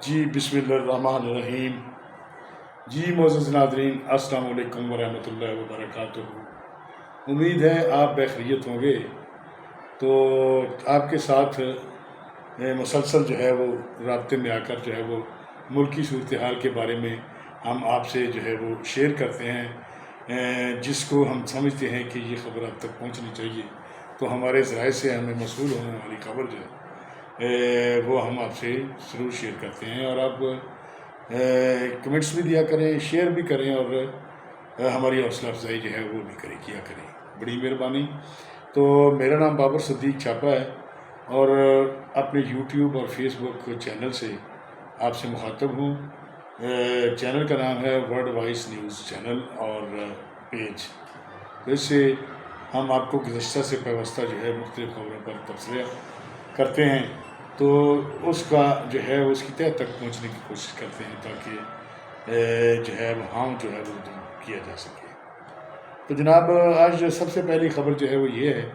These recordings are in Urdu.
جی بسم اللہ الرحمن الرحیم. جی معزز ناظرین، السلام علیکم ورحمۃ اللہ وبرکاتہ. امید ہے آپ بخیریت ہوں گے. تو آپ کے ساتھ مسلسل جو ہے وہ رابطے میں آ کر جو ہے وہ ملکی صورتحال کے بارے میں ہم آپ سے جو ہے وہ شیئر کرتے ہیں، جس کو ہم سمجھتے ہیں کہ یہ خبر آپ تک پہنچنی چاہیے. تو ہمارے ذرائع سے ہمیں موصول ہونے والی خبر جو ہے وہ ہم آپ سے ضرور شیئر کرتے ہیں. اور آپ کمنٹس بھی دیا کریں، شیئر بھی کریں، اور ہماری حوصلہ افزائی جو ہے وہ بھی کیا کریں. بڑی مہربانی. تو میرا نام بابر صدیق چھاپا ہے، اور اپنے یوٹیوب اور فیس بک چینل سے آپ سے مخاطب ہوں. چینل کا نام ہے ورلڈ وائس نیوز چینل اور پیج. تو اس سے ہم آپ کو گزشتہ سے پیوستہ جو ہے مختلف خبروں پر تبصرہ کرتے ہیں. تو اس کا جو ہے اس کی تہہ تک پہنچنے کی کوشش کرتے ہیں تاکہ جو ہے وہ جو ہے وہ دور کیا جا سکے. تو جناب، آج سب سے پہلی خبر جو ہے وہ یہ ہے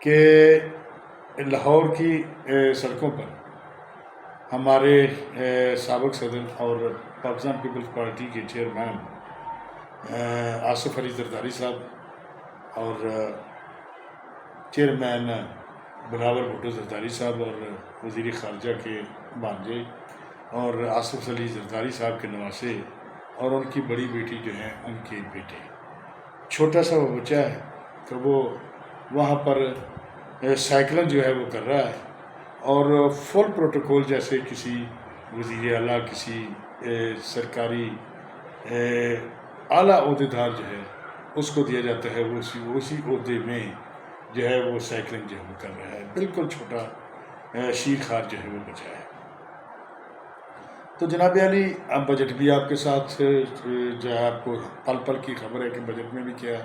کہ لاہور کی سڑکوں پر ہمارے سابق صدر اور پاکستان پیپلز پارٹی کے چیئرمین آصف علی زرداری صاحب اور چیئرمین بلاول بھٹو زرداری صاحب اور وزیر خارجہ کے بھانجے اور آصف علی زرداری صاحب کے نواسے اور ان کی بڑی بیٹی جو ہیں ان کے بیٹے، چھوٹا سا وہ بچہ ہے، تو وہ وہاں پر سائیکلنگ جو ہے وہ کر رہا ہے، اور فل پروٹوکول جیسے کسی وزیر اعلیٰ، کسی سرکاری اعلیٰ عہدیدار جو ہے اس کو دیا جاتا ہے، وہ اسی عہدے میں جو ہے وہ سائیکلنگ جو ہے وہ کر رہا ہے. بالکل چھوٹا شیر خار جو ہے وہ بچا ہے. تو جناب علی، اب بجٹ بھی آپ کے ساتھ جو ہے آپ کو پل پل کی خبر ہے کہ بجٹ میں بھی کیا ہے.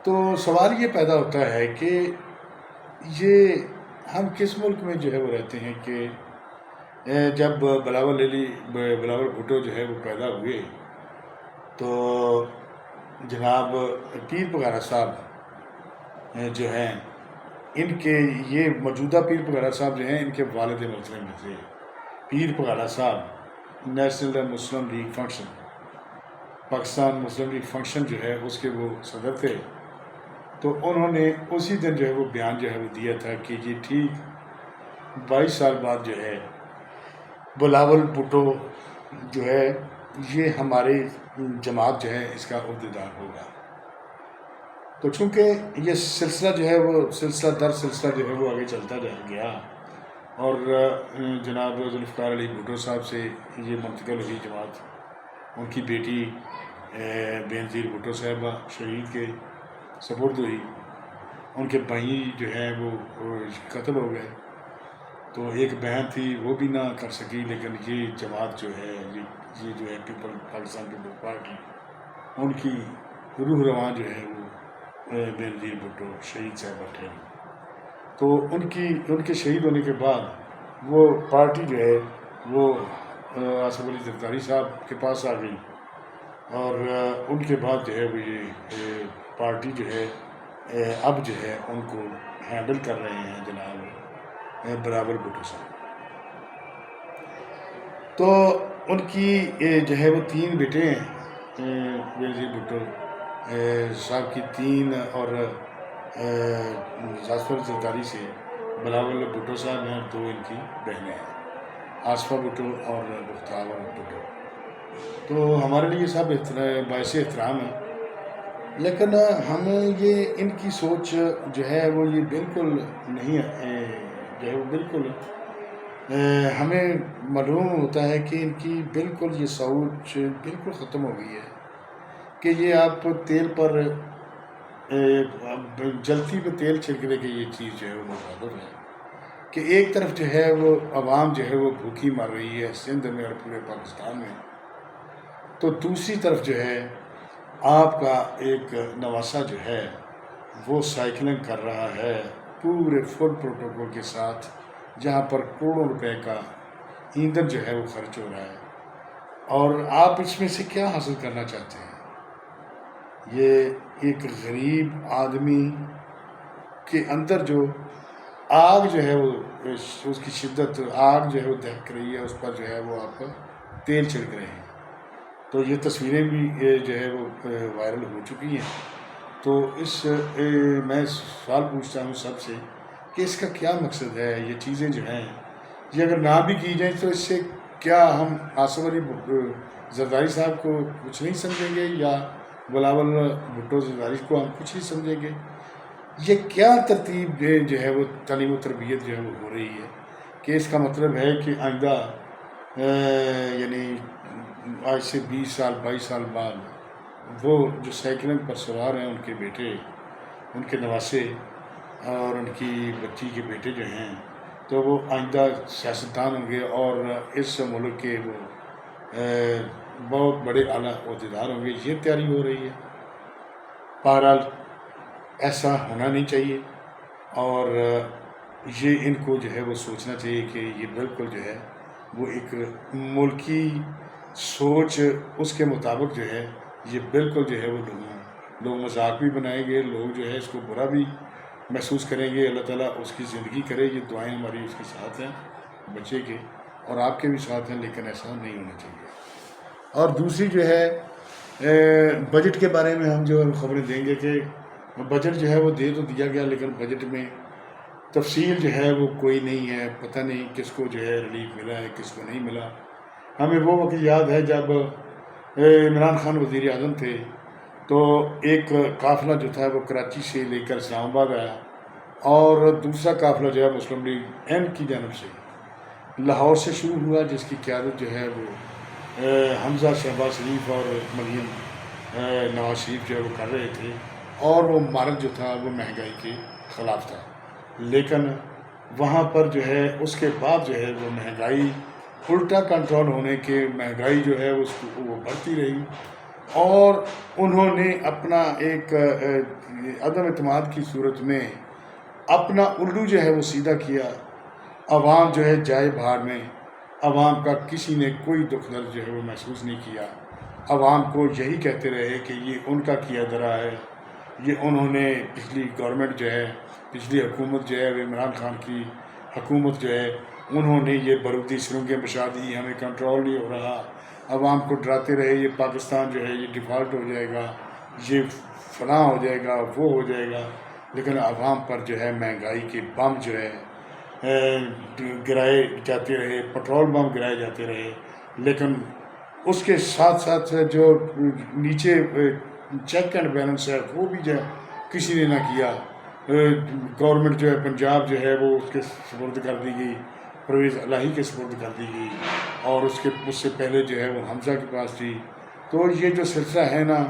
تو سوال یہ پیدا ہوتا ہے کہ یہ ہم کس ملک میں جو ہے وہ رہتے ہیں کہ جب بلاول بھٹو جو ہے وہ پیدا ہوئے تو جناب پیر پگارا صاحب جو ہیں ان کے، یہ موجودہ پیر پگارا صاحب جو ہیں ان کے والد محترم میں تھے پیر پگارا صاحب. نیشنل مسلم لیگ فنکشن، پاکستان مسلم لیگ فنکشن جو ہے اس کے وہ صدر تھے. تو انہوں نے اسی دن جو ہے وہ بیان جو ہے وہ دیا تھا کہ یہ ٹھیک 22 سال بعد جو ہے بلاول بھٹو جو ہے یہ ہماری جماعت جو ہے اس کا عہدیدار ہوگا. تو چونکہ یہ سلسلہ جو ہے وہ سلسلہ در سلسلہ جو ہے وہ آگے چلتا گیا، اور جناب ذوالفقار علی بھٹو صاحب سے یہ منتقل ہوئی جماعت، ان کی بیٹی بینظیر بھٹو صاحبہ شہید کے سپرد ہوئی، ان کے بھائی جو ہیں وہ قتل ہو گئے. تو ایک بہن تھی وہ بھی نہ کر سکی، لیکن یہ جماعت جو ہے یہ جو ہے پاکستان پیپل پارٹی، ان کی روح رواں جو ہے وہ بینظیر بھٹو شہید صاحبہ ٹھہری. تو ان کے شہید ہونے کے بعد وہ پارٹی جو ہے وہ آصف علی زرداری صاحب کے پاس آ گئی، اور ان کے بعد جو ہے وہ یہ پارٹی جو ہے اب جو ہے ان کو ہینڈل کر رہے ہیں جناب بلاول بھٹو صاحب. تو ان کی جو ہے وہ 3 بیٹے ہیں بینظیر بھٹو صاحب کی 3، اور آصف علی زرداری سے بلاول بھٹو صاحب ہیں، 2 ان کی بہنیں ہیں، آصفہ بھٹو اور بختیار بھٹو. تو ہمارے لیے سب باعث احترام ہے، لیکن ہمیں یہ ان کی سوچ جو ہے وہ یہ بالکل نہیں جو ہے وہ بالکل ہمیں معلوم ہوتا ہے کہ ان کی بالکل یہ سوچ بالکل ختم ہو گئی ہے کہ یہ آپ تیل پر جلتی پہ تیل چھڑکنے کی یہ چیز جو ہے وہ مترادف ہے کہ ایک طرف جو ہے وہ عوام جو ہے وہ بھوکی مر رہی ہے سندھ میں اور پورے پاکستان میں، تو دوسری طرف جو ہے آپ کا ایک نواسہ جو ہے وہ سائیکلنگ کر رہا ہے پورے فل پروٹوکول کے ساتھ، جہاں پر کروڑوں روپے کا ایندھن جو ہے وہ خرچ ہو رہا ہے. اور آپ اس میں سے کیا حاصل کرنا چاہتے ہیں؟ یہ ایک غریب آدمی کے اندر جو آگ جو ہے وہ اس کی شدت آگ جو ہے وہ دہک رہی ہے، اس پر جو ہے وہ آپ تیل چھڑک رہے ہیں۔ تو یہ تصویریں بھی جو ہے وہ وائرل ہو چکی ہیں۔ تو میں سوال پوچھتا ہوں سب سے کہ اس کا کیا مقصد ہے؟ یہ چیزیں جو ہیں یہ اگر نہ بھی کی جائیں تو اس سے کیا ہم آصف علی زرداری صاحب کو کچھ نہیں سمجھیں گے، یا بلاول بھٹو زرداری کو ہم کچھ نہیں سمجھیں گے؟ یہ کیا ترتیب جو ہے وہ تعلیم و تربیت جو ہے وہ ہو رہی ہے کہ اس کا مطلب ہے کہ آئندہ یعنی آج سے 20 سال 22 سال بعد وہ جو سائیکلنگ پر سوار ہیں، ان کے بیٹے، ان کے نواسے اور ان کی بچی کے بیٹے جو ہیں، تو وہ آئندہ سیاستدان ہوں گے اور اس ملک کے وہ بہت بڑے اعلیٰ عہدیدار ہوں گے۔ یہ تیاری ہو رہی ہے۔ بہرحال ایسا ہونا نہیں چاہیے، اور یہ ان کو جو ہے وہ سوچنا چاہیے کہ یہ بالکل جو ہے وہ ایک ملکی سوچ اس کے مطابق جو ہے یہ بالکل جو ہے وہ لوگ مذاق بھی بنائیں گے، لوگ جو ہے اس کو برا بھی محسوس کریں گے۔ اللہ تعالیٰ اس کی زندگی کرے، یہ دعائیں ہماری اس کے ساتھ ہیں بچے کے، اور آپ کے بھی ساتھ ہیں، لیکن ایسا نہیں ہونا چاہیے۔ اور دوسری جو ہے بجٹ کے بارے میں ہم جو خبریں دیں گے کہ بجٹ جو ہے وہ دے تو دیا گیا، لیکن بجٹ میں تفصیل جو ہے وہ کوئی نہیں ہے، پتہ نہیں کس کو جو ہے ریلیف ملا ہے، کس کو نہیں ملا۔ ہمیں وہ وقت یاد ہے جب عمران خان وزیر اعظم تھے، تو ایک قافلہ جو تھا وہ کراچی سے لے کر اسلام آباد آیا، اور دوسرا قافلہ جو ہے مسلم لیگ این کی جانب سے لاہور سے شروع ہوا، جس کی قیادت جو ہے وہ حمزہ شہباز شریف اور مریم نواز شریف جو ہے وہ کر رہے تھے، اور وہ مارک جو تھا وہ مہنگائی کے خلاف تھا۔ لیکن وہاں پر جو ہے اس کے بعد جو ہے وہ مہنگائی الٹا کنٹرول ہونے کے مہنگائی جو ہے وہ بڑھتی رہی، اور انہوں نے اپنا ایک عدم اعتماد کی صورت میں اپنا الو جو ہے وہ سیدھا کیا۔ عوام جو ہے جائے بھاڑ میں، عوام کا کسی نے کوئی دکھ درد جو ہے وہ محسوس نہیں کیا۔ عوام کو یہی کہتے رہے کہ یہ ان کا کیا دھرا ہے، یہ انہوں نے پچھلی گورنمنٹ جو ہے، پچھلی حکومت جو ہے عمران خان کی حکومت جو ہے، انہوں نے یہ بارودی سرنگیں بچھا دی، ہمیں کنٹرول نہیں ہو رہا۔ عوام کو ڈراتے رہے یہ پاکستان جو ہے یہ ڈیفالٹ ہو جائے گا، یہ فلاں ہو جائے گا، وہ ہو جائے گا۔ لیکن عوام پر جو ہے مہنگائی کے بم جو ہے گرائے جاتے رہے، پٹرول بم گرائے جاتے رہے، لیکن اس کے ساتھ ساتھ جو نیچے چیک اینڈ بیلنس ہے وہ بھی جو ہے کسی نے نہ کیا۔ گورنمنٹ جو ہے پنجاب جو ہے وہ اس کے سپرد کر دی گئی، پرویز الہی کے سپرد کر دی گئی، اور اس سے پہلے جو ہے وہ حمزہ کے پاس تھی۔ تو یہ جو سلسلہ ہے نا،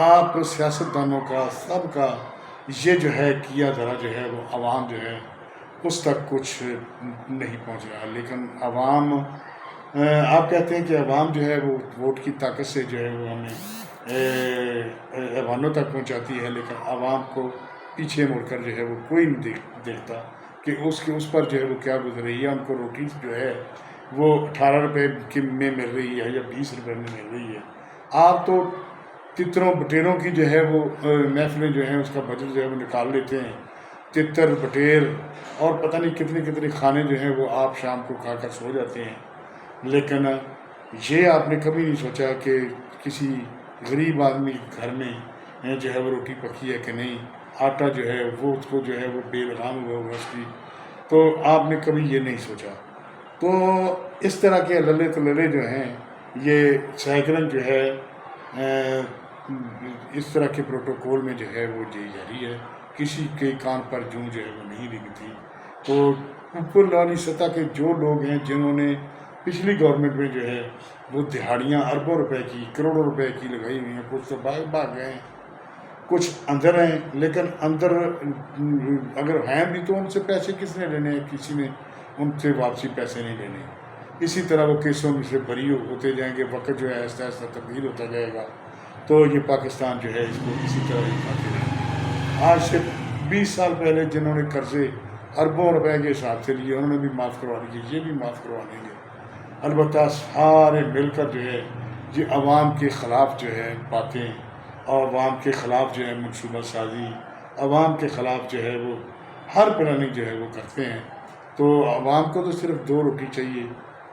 آپ سیاستدانوں کا سب کا یہ جو ہے کیا دھرا جو ہے وہ عوام جو ہے اس تک کچھ نہیں پہنچ رہا۔ لیکن عوام، آپ کہتے ہیں کہ عوام جو ہے وہ ووٹ کی طاقت سے جو ہے وہ ہمیں ایوانوں تک پہنچاتی ہے، لیکن عوام کو پیچھے مڑ کر جو ہے وہ کوئی نہیں دیکھتا کہ اس پر جو ہے وہ کیا گزر رہی ہے۔ ان کو روٹی جو ہے وہ 18 روپے میں مل رہی ہے یا 20 روپے میں مل رہی ہے۔ آپ تو تتروں بٹیروں کی جو ہے وہ محفلیں جو ہیں اس کا بجٹ جو ہے وہ نکال لیتے ہیں، تتر بٹیر اور پتہ نہیں کتنے کتنے کھانے جو ہیں وہ آپ شام کو کھا کر سو جاتے ہیں۔ لیکن یہ آپ نے کبھی نہیں سوچا کہ کسی غریب آدمی گھر میں جو ہے وہ روٹی پکی ہے کہ نہیں، آٹا جو ہے وہ اس کو جو ہے وہ بے لگام ہوا ہوا اس کی، تو آپ نے کبھی یہ نہیں سوچا۔ تو اس طرح کے للے تللے جو ہیں، یہ سائیکلنگ جو ہے اس طرح کے پروٹوکول میں جو ہے وہ جاری ہے، کسی کے کان پر جوں جو ہے وہ نہیں لگتی۔ تو اوپر والی سطح کے جو لوگ ہیں جنہوں نے پچھلی گورنمنٹ میں جو ہے وہ دہاڑیاں اربوں روپے کی، کروڑوں روپے کی لگائی ہوئی ہیں، کچھ تو بھاگ گئے ہیں، کچھ اندر ہیں، لیکن اندر اگر ہیں بھی تو ان سے پیسے کس نے لینے ہیں؟ کسی نے ان سے واپسی پیسے نہیں لینے۔ اسی طرح وہ کیسوں میں سے بری ہوتے جائیں گے، وقت جو ہے آہستہ آہستہ تبدیل ہوتا جائے گا، تو یہ پاکستان جو ہے اس کو اسی طرح ہی کھاتے رہیں گے۔ آج سے 20 سال پہلے جنہوں نے قرضے اربوں روپے کے حساب سے لیے انہوں نے بھی معاف کروا لیے، یہ بھی معاف کروا لیں گے۔ البتہ سارے مل کر جو ہے یہ عوام کے خلاف جو ہے باتیں، اور عوام کے خلاف جو ہے منصوبہ سازی، عوام کے خلاف جو ہے وہ ہر پلاننگ جو ہے وہ کرتے ہیں، تو عوام کو تو صرف 2 روٹی چاہیے،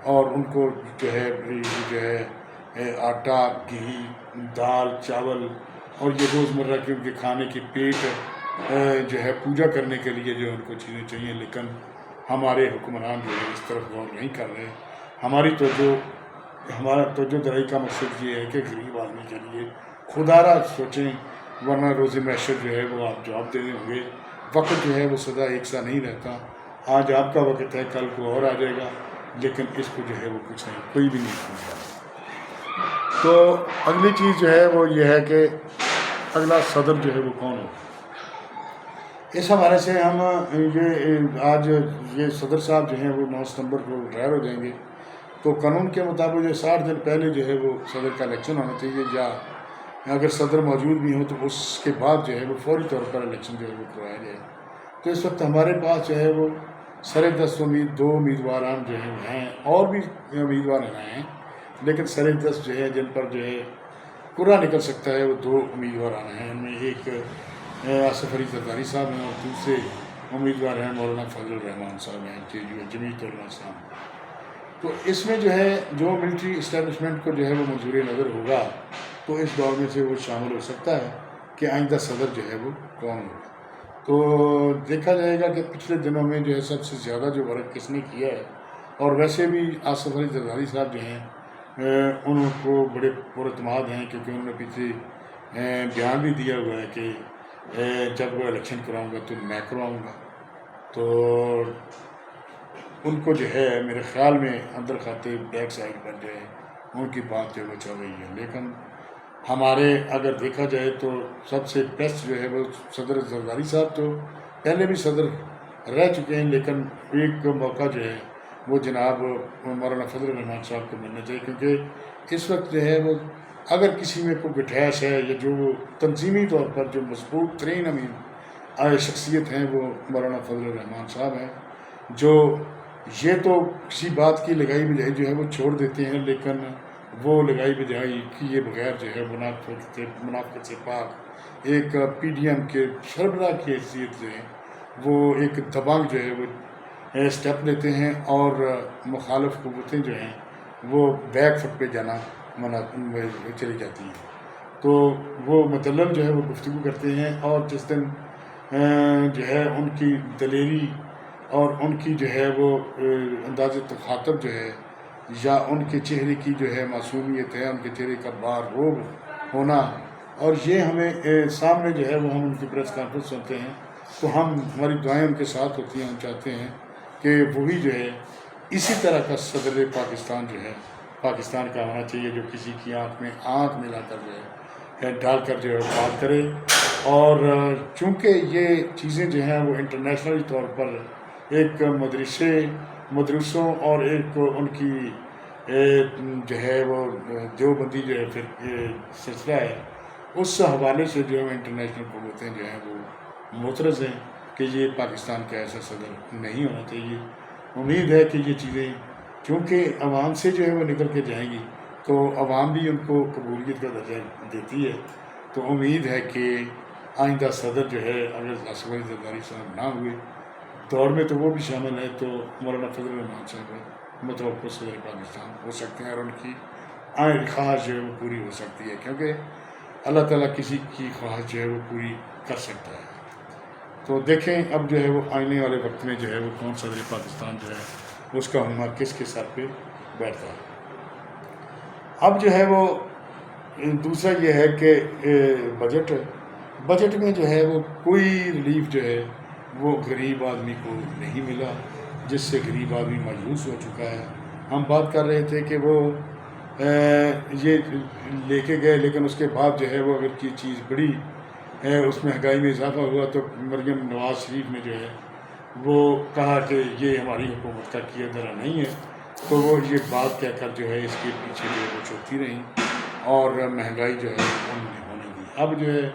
اور ان کو جو ہے آٹا، گھی، دال، چاول اور یہ روزمرہ کے ان کے کھانے کی پیٹ جو ہے پوجا کرنے کے لیے جو ان کو چیزیں چاہیے، لیکن ہمارے حکمران جو ہے اس طرف غور نہیں کر رہے۔ ہمارا توجہ درائی کا مقصد یہ ہے کہ غریب آدمی کے لیے خدارہ سوچیں، ورنہ روز معیشت جو ہے وہ آپ جواب دینے ہوں گے۔ وقت جو ہے وہ سدا ایک سا نہیں رہتا، آج آپ کا وقت ہے، کل کو اور آ جائے گا، لیکن اس کو جو ہے وہ کچھ نہیں، کوئی بھی نہیں سمجھا۔ تو اگلی چیز جو ہے وہ یہ ہے کہ اگلا صدر جو ہے وہ کون ہو۔ اس حوالے سے ہم آج یہ صدر صاحب جو ہیں وہ 9 ستمبر کو ریٹائر ہو جائیں گے، تو قانون کے مطابق جو 60 دن پہلے جو ہے وہ صدر کا الیکشن ہونا چاہیے، یا اگر صدر موجود بھی ہوں تو اس کے بعد جو ہے وہ فوری طور پر الیکشن جو ہے وہ کروایا جائے۔ تو اس وقت ہمارے پاس جو ہے وہ سر دست 2 امیدواران جو ہیں اور بھی امیدوار ہیں، لیکن سر دست جو ہے جن پر جو ہے پورا نکل سکتا ہے وہ 2 امیدواران ہیں۔ ان میں ایک آصف علی زرداری صاحب ہیں، اور دوسرے امیدوار ہیں مولانا فضل الرحمان صاحب ہیں، جمیعت علماء اسلام۔ تو اس میں جو ہے جو ملٹری اسٹیبلشمنٹ کو جو ہے وہ منظور نظر ہوگا، تو اس دور میں سے وہ شامل ہو سکتا ہے کہ آئندہ صدر جو ہے وہ کون ہوگا۔ تو دیکھا جائے گا کہ پچھلے دنوں میں جو ہے سب سے زیادہ جو ورک کس نے کیا ہے، اور ویسے بھی آصف علی زرداری صاحب جو ہیں ان کو بڑے پراعتماد ہیں، کیونکہ انہوں نے پیچھے بیان بھی دیا ہوا ہے کہ جب وہ الیکشن کراؤں گا تو میں کرواؤں گا۔ تو ان کو جو ہے میرے خیال میں اندر کھاتے بیک سائڈ پر جو ہے ان کی بات جو ہے وہ چل رہی ہے، لیکن ہمارے اگر دیکھا جائے تو سب سے بیسٹ جو ہے وہ صدر زرداری صاحب تو پہلے بھی صدر رہ چکے ہیں، لیکن ایک موقع جو ہے وہ جناب مولانا فضل الرحمان صاحب کو ملنا چاہیے، کیونکہ اس وقت جو ہے وہ اگر کسی میں کوئی گٹھیس ہے یا جو وہ تنظیمی طور پر جو مضبوط ترین شخصیت ہیں وہ مولانا فضل الرحمان صاحب ہیں، جو یہ تو کسی بات کی لگائی بجائی جو ہے وہ چھوڑ دیتے ہیں، لیکن وہ لگائی بجائی کیے بغیر جو ہے منافقت سے پاک ایک پی ڈی ایم کے سربراہ کی حیثیت سے وہ ایک دبنگ جو ہے وہ اسٹیپ لیتے ہیں، اور مخالف قوتیں جو ہیں وہ بیک فٹ پہ جانا چلی جاتی ہیں۔ تو وہ مدلل جو ہے وہ گفتگو کرتے ہیں، اور جس دن جو ہے ان کی دلیری اور ان کی جو ہے وہ انداز تخاطب جو ہے، یا ان کے چہرے کی جو ہے معصومیت ہے، ان کے چہرے کا باروب ہونا، اور یہ ہمیں سامنے جو ہے وہ ہم ان کی پریس کانفرنس سنتے ہیں تو ہماری دعائیں ان کے ساتھ ہوتی ہیں۔ ہم چاہتے ہیں کہ وہی جو ہے اسی طرح کا صدر پاکستان جو ہے پاکستان کا ہونا چاہیے، جو کسی کی آنکھ میں آنکھ ملا کر جو ہے ڈال کر جو ہے بات کرے۔ اور چونکہ یہ چیزیں جو ہیں وہ انٹرنیشنل طور پر ایک مدرسوں اور ایک ان کی جو ہے وہ دیوبندی جو ہے پھر سلسلہ ہے، اس حوالے سے جو ہے انٹرنیشنل قوتیں جو ہیں وہ معترض ہیں کہ یہ پاکستان کا ایسا صدر نہیں ہونا چاہیے۔ امید ہے کہ یہ چیزیں چونکہ عوام سے جو ہے وہ نکل کے جائیں گی تو عوام بھی ان کو قبولیت کا درجہ دیتی ہے، تو امید ہے کہ آئندہ صدر جو ہے اگر آصف علی زرداری صاحب نہ ہوئے دور میں تو وہ بھی شامل ہے، تو مولانا فضل الرحمان صاحب متوقع صدر پاکستان ہو سکتے ہیں، اور ان کی خواہش جو ہے وہ پوری ہو سکتی ہے، کیونکہ اللہ تعالیٰ کسی کی خواہش جو ہے وہ پوری کر سکتا ہے۔ تو دیکھیں اب جو ہے وہ آنے والے وقت میں جو ہے وہ کون صدر پاکستان جو ہے اس کا عمر کس کے سر پہ بیٹھتا ہے۔ اب جو ہے وہ دوسرا یہ ہے کہ بجٹ میں جو ہے وہ کوئی ریلیف جو ہے وہ غریب آدمی کو نہیں ملا، جس سے غریب آدمی مایوس ہو چکا ہے۔ ہم بات کر رہے تھے کہ وہ یہ لے کے گئے، لیکن اس کے بعد جو ہے وہ اگر کی چیز بڑی اس مہنگائی میں اضافہ ہوا تو مریم نواز شریف نے جو ہے وہ کہا کہ یہ ہماری حکومت کا کیا دھرا نہیں ہے، تو وہ یہ بات کہہ کر جو ہے اس کے پیچھے جو ہے وہ چھوٹتی رہیں، اور مہنگائی جو ہے ان نے ہونے دی۔ اب جو ہے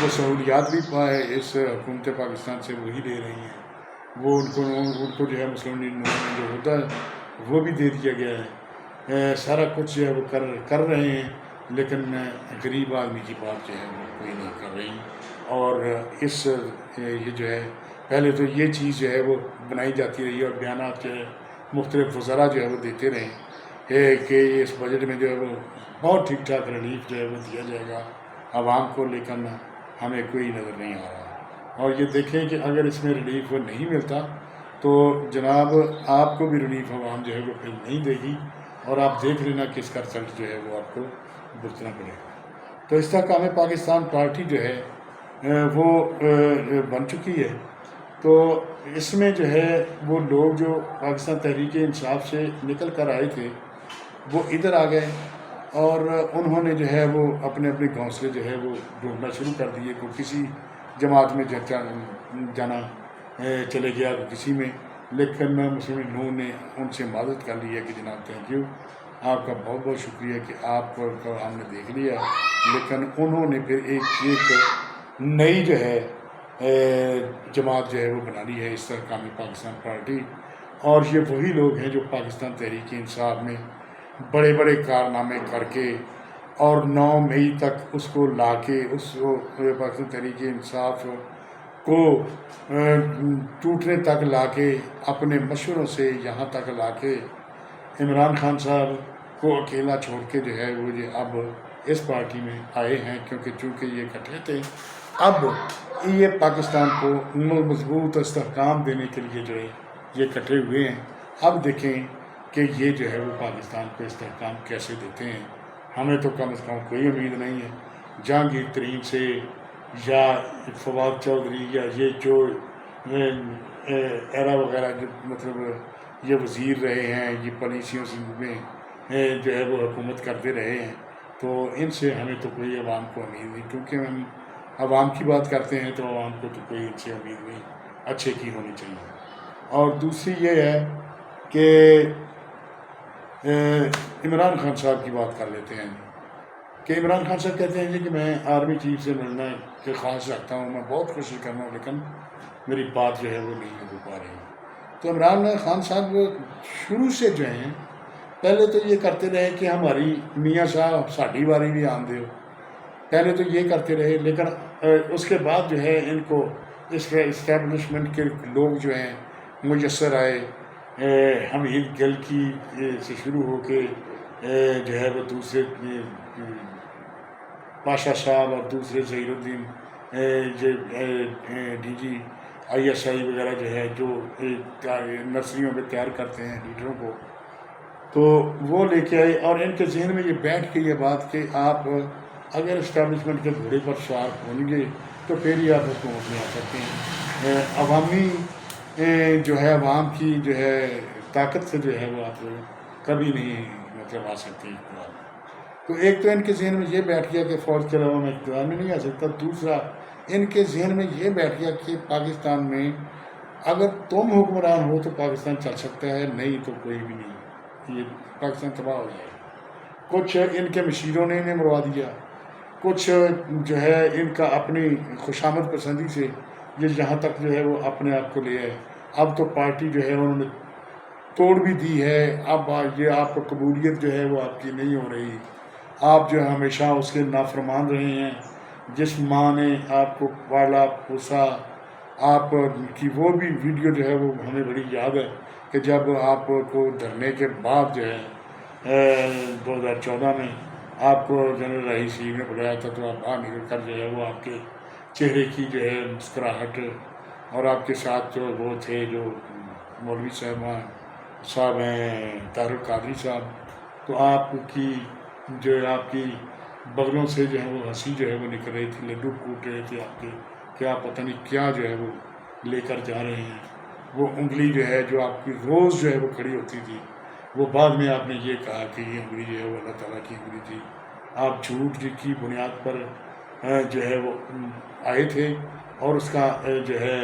وہ سہولیات بھی پائے اس حکومت پاکستان سے وہی لے رہی ہیں، وہ ان کو جو ہے مسلم لیگ میں جو ہوتا ہے وہ بھی دے دیا گیا ہے، سارا کچھ جو ہے وہ کر رہے ہیں، لیکن غریب آدمی کی بات جو ہے وہ کوئی نہیں کر رہی۔ اور یہ جو ہے پہلے تو یہ چیز جو ہے وہ بنائی جاتی رہی اور بیانات جو ہے مختلف وزراء جو ہے وہ دیتے رہے کہ اس بجٹ میں جو ہے وہ بہت ٹھیک ٹھاک ریلیف جو ہے وہ دیا جائے گا عوام کو، لیکن ہمیں کوئی نظر نہیں آ رہا۔ اور یہ دیکھیں کہ اگر اس میں ریلیف نہیں ملتا تو جناب آپ کو بھی ریلیف عوام جو ہے وہ پھر نہیں دے گی، اور آپ دیکھ لینا کہ اس کا رزلٹ جو ہے وہ آپ کو بھگتنا پڑے گا۔ تو استحکام پاکستان پارٹی جو ہے وہ بن چکی ہے، تو اس میں جو ہے وہ لوگ جو پاکستان تحریک انصاف سے نکل کر آئے تھے وہ ادھر آ گئے، اور انہوں نے جو ہے وہ اپنے اپنے گھونسلے جو ہے وہ ڈھونڈنا شروع کر دیے۔ کوئی کسی جماعت میں جانا چلے گیا، کوئی کسی میں، لیکن مسلم لوگوں نے ان سے مدد کر لی ہے کہ جناب تھینک یو، آپ کا بہت بہت شکریہ کہ آپ کو ہم نے دیکھ لیا، لیکن انہوں نے پھر ایک نئی جو ہے جماعت جو ہے وہ بنا لی ہے استحکام پاکستان پارٹی، اور یہ وہی لوگ ہیں جو پاکستان تحریک انصاف میں بڑے بڑے کارنامے کر کے اور 9 مئی تک اس کو لا کے اس پاکستان تحریک انصاف کو ٹوٹنے تک لا کے، اپنے مشوروں سے یہاں تک لا کے عمران خان صاحب کو اکیلا چھوڑ کے جو ہے وہ اب اس پارٹی میں آئے ہیں، چونکہ یہ اکٹھے تھے۔ اب یہ پاکستان کو مضبوط استحکام دینے کے لیے جو ہے یہ اکٹھے ہوئے ہیں۔ اب دیکھیں کہ یہ جو ہے وہ پاکستان کو استحکام کیسے دیتے ہیں۔ ہمیں تو کم از کم کوئی امید نہیں ہے جہانگیر ترین سے یا فواد چودھری یا یہ جو ایرا وغیرہ جو مطلب یہ وزیر رہے ہیں، یہ پالیسیوں میں جو ہے وہ حکومت کرتے رہے ہیں، تو ان سے ہمیں تو کوئی عوام کو امید نہیں، کیونکہ ہم عوام کی بات کرتے ہیں تو عوام کو تو کوئی ان سے امید نہیں اچھے کی ہونی چاہیے۔ اور دوسری یہ ہے کہ عمران خان صاحب کی بات کر لیتے ہیں کہ عمران خان صاحب کہتے ہیں کہ میں آرمی چیف سے ملنا کے خواہش رکھتا ہوں، میں بہت کوشش کرنا ہوں، لیکن میری بات جو ہے وہ نہیں ہو پا رہی۔ تو عمران خان صاحب شروع سے جو ہیں پہلے تو یہ کرتے رہے کہ ہماری میاں صاحب ساڑھی باری بھی آن دے، پہلے تو یہ کرتے رہے، لیکن اس کے بعد جو ہے ان کو اس اسٹیبلشمنٹ کے لوگ جو ہیں میسر آئے، حمید گل کی سے شروع ہو کے جو ہے وہ دوسرے پاشا صاحب اور دوسرے ظہیر الدین ڈی جی ISI وغیرہ جو ہے جو نرسریوں میں تیار کرتے ہیں لیڈروں کو، تو وہ لے کے آئے، اور ان کے ذہن میں یہ بیٹھ کے یہ بات کہ آپ اگر اسٹیبلشمنٹ کے گھوڑے پر سوار ہوں گے تو پھر ہی آپ حکومت میں آ سکتے ہیں۔ عوامی جو ہے عوام کی جو ہے طاقت سے جو ہے وہ آپ کبھی نہیں مطلب آ سکتے اقتدار۔ تو ایک تو ان کے ذہن میں یہ بیٹھ گیا کہ فوج کے علاوہ میں اقتدار میں نہیں آ سکتا، دوسرا ان کے ذہن میں یہ بیٹھ گیا کہ پاکستان میں اگر تم حکمران ہو تو پاکستان چل سکتا ہے، نہیں تو کوئی بھی نہیں، یہ پاکستان تباہ ہو جائے گا۔ کچھ ان کے مشیروں نے انہیں مروا دیا، کچھ جو ہے ان کا اپنی خوشامد پسندی سے یہ یہاں تک جو ہے وہ اپنے آپ کو لے آئے۔ اب تو پارٹی جو ہے انہوں نے توڑ بھی دی ہے، اب یہ آپ کو قبولیت جو ہے وہ آپ کی نہیں ہو رہی، آپ جو ہے ہمیشہ اس کے نافرمان رہے ہیں۔ جس ماں نے آپ کو پالا پوسا، آپ کی وہ بھی ویڈیو جو ہے وہ ہمیں بڑی یاد ہے کہ جب آپ کو دھرنے کے بعد جو ہے 2014 میں آپ کو جنرل رئیسی نے بلایا تھا، تو آپ باہر نکل کر جو ہے وہ آپ کے چہرے کی جو ہے مسکراہٹ، اور آپ کے ساتھ جو وہ تھے جو مولوی صاحب ہیں طاہر القادری صاحب، تو آپ کی جو ہے آپ کی بغلوں سے جو ہے وہ ہنسی جو ہے وہ نکل رہی تھی، لڈو کوٹ رہے تھے آپ کے، کیا پتہ نہیں کیا جو ہے وہ لے کر جا رہے ہیں۔ وہ انگلی جو ہے جو آپ کی روز جو ہے وہ کھڑی ہوتی تھی، وہ بعد میں آپ نے یہ کہا کہ یہ انگلی جو ہے وہ اللہ تعالیٰ کی انگلی تھی۔ آپ جھوٹ کی بنیاد پر جو ہے وہ آئے تھے، اور اس کا جو ہے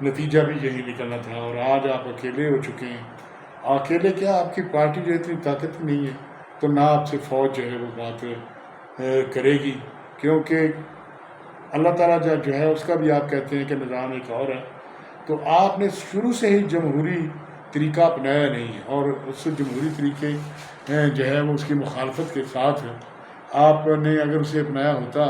نتیجہ بھی یہی نکلنا تھا، اور آج آپ اکیلے ہو چکے ہیں۔ اکیلے کیا، آپ کی پارٹی جو اتنی طاقت نہیں ہے، تو نہ آپ سے فوج جو ہے وہ بات کرے گی، کیونکہ اللہ تعالیٰ جو ہے اس کا بھی آپ کہتے ہیں کہ نظام ایک اور ہے۔ تو آپ نے شروع سے ہی جمہوری طریقہ اپنایا نہیں ہے، اور اس جمہوری طریقے جو ہے وہ اس کی مخالفت کے ساتھ آپ نے اگر اسے اپنایا ہوتا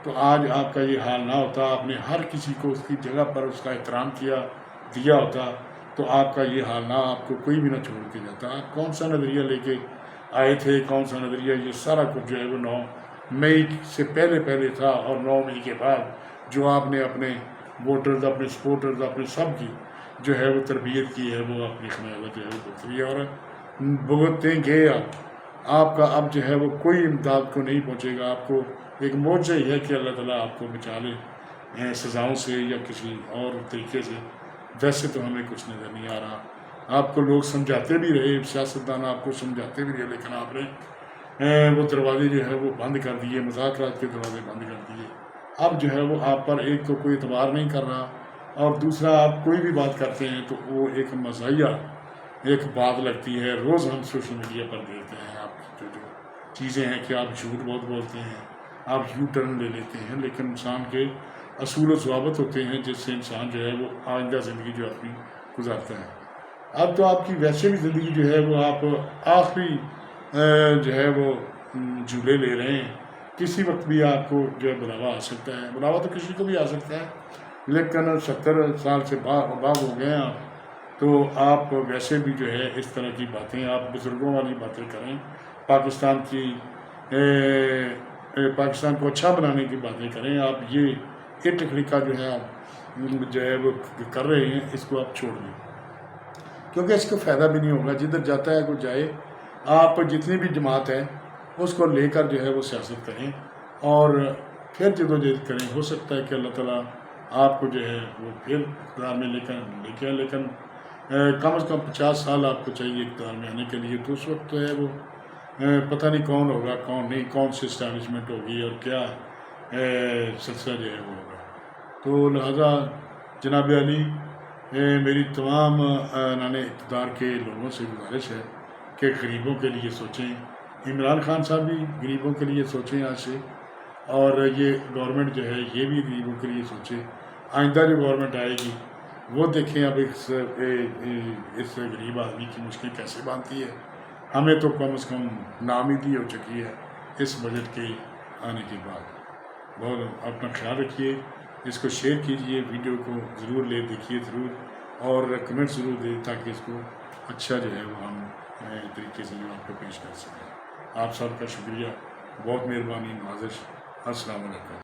تو آج آپ کا یہ حال نہ ہوتا، آپ نے ہر کسی کو اس کی جگہ پر اس کا احترام دیا ہوتا، تو آپ کا یہ حال نہ، آپ کو کوئی بھی نہ چھوڑ کے جاتا۔ آپ کون سا نظریہ لے کے آئے تھے، کون سا نظریہ، یہ سارا کچھ جو ہے وہ 9 مئی سے پہلے تھا، اور 9 مئی کے بعد جو آپ نے اپنے ووٹرز، اپنے سپورٹرز، اپنے سب کی جو ہے وہ تربیت کی ہے، وہ اپنی خمیازت جو ہے وہ بھگتی ہے اور بھگتیں گے آپ کا اب جو ہے وہ کوئی امداد کو نہیں پہنچے گا۔ آپ کو ایک معجزہ ہی ہے کہ اللہ تعالیٰ آپ کو بچا لے سزاؤں سے یا کسی اور طریقے سے، ویسے تو ہمیں کچھ نظر نہیں آ رہا۔ آپ کو لوگ سمجھاتے بھی رہے، سیاستدان آپ کو سمجھاتے بھی رہے، لیکن آپ نے وہ دروازے جو ہے وہ بند کر دیے، مذاکرات کے دروازے بند کر دیے۔ اب جو ہے وہ آپ پر ایک تو کوئی اعتبار نہیں کر رہا، اور دوسرا آپ کوئی بھی بات کرتے ہیں تو وہ ایک مزاحیہ ایک بات لگتی ہے۔ روز ہم سوشل میڈیا پر دیکھتے ہیں آپ جو چیزیں ہیں کہ آپ جھوٹ بہت بولتے ہیں، آپ یو ٹرن لے لیتے ہیں، لیکن انسان کے اصول و ضوابط ہوتے ہیں جس سے انسان جو ہے وہ آئندہ زندگی جو اپنی گزارتا ہے۔ اب تو آپ کی ویسے بھی زندگی جو ہے وہ آپ آخری جو ہے وہ جھولے لے رہے ہیں، کسی وقت بھی آپ کو جو ہے بلاوا آ سکتا ہے۔ بلاوا تو کسی کو بھی آ سکتا ہے، لیکن 70 سال سے بعد ہو گئے ہیں آپ، تو آپ ویسے بھی جو ہے اس طرح کی باتیں، آپ بزرگوں والی باتیں کریں، پاکستان کو اچھا بنانے کی باتیں کریں، آپ یہ ٹکنیکہ جو ہے آپ جو ہے وہ کر رہے ہیں، اس کو آپ چھوڑ دیں، کیونکہ اس کو فائدہ بھی نہیں ہوگا۔ جدھر جاتا ہے کوئی جائے، آپ جتنی بھی جماعت ہے اس کو لے کر جو ہے وہ سیاست کریں اور پھر جدوجہد کریں۔ ہو سکتا ہے کہ اللہ تعالیٰ آپ کو جو ہے وہ پھر اقتدار میں لے کے آئے، لیکن کم از کم 50 سال آپ کو چاہیے اقتدار میں آنے کے لیے، تو اس وقت جو ہے وہ پتہ نہیں کون ہوگا، کون نہیں، کون سی اسٹیبلشمنٹ ہوگی اور کیا سلسلہ جو ہے وہ ہوگا۔ تو لہٰذا جناب علی، میری تمام اقتدار کے لوگوں سے گزارش ہے کہ غریبوں کے لیے سوچیں۔ عمران خان صاحب بھی غریبوں کے لیے سوچیں آج سے، اور یہ گورنمنٹ جو ہے یہ بھی غریبوں کے لیے سوچے۔ آئندہ جو گورنمنٹ آئے گی وہ دیکھیں اب اس غریب آدمی کی مشکل کیسے باندھتی ہے۔ ہمیں تو کم از کم ناامیدی ہو چکی ہے اس بجٹ کے آنے کے بعد۔ بہت اپنا خیال رکھیے، اس کو شیئر کیجئے، ویڈیو کو ضرور دیکھیے ضرور، اور کمنٹ ضرور دیں تاکہ اس کو اچھا جو ہے وہ ہم طریقے سے جو آپ کو پیش کر سکیں۔ آپ سب کا شکریہ، بہت مہربانی، نوازش۔ السلام علیکم۔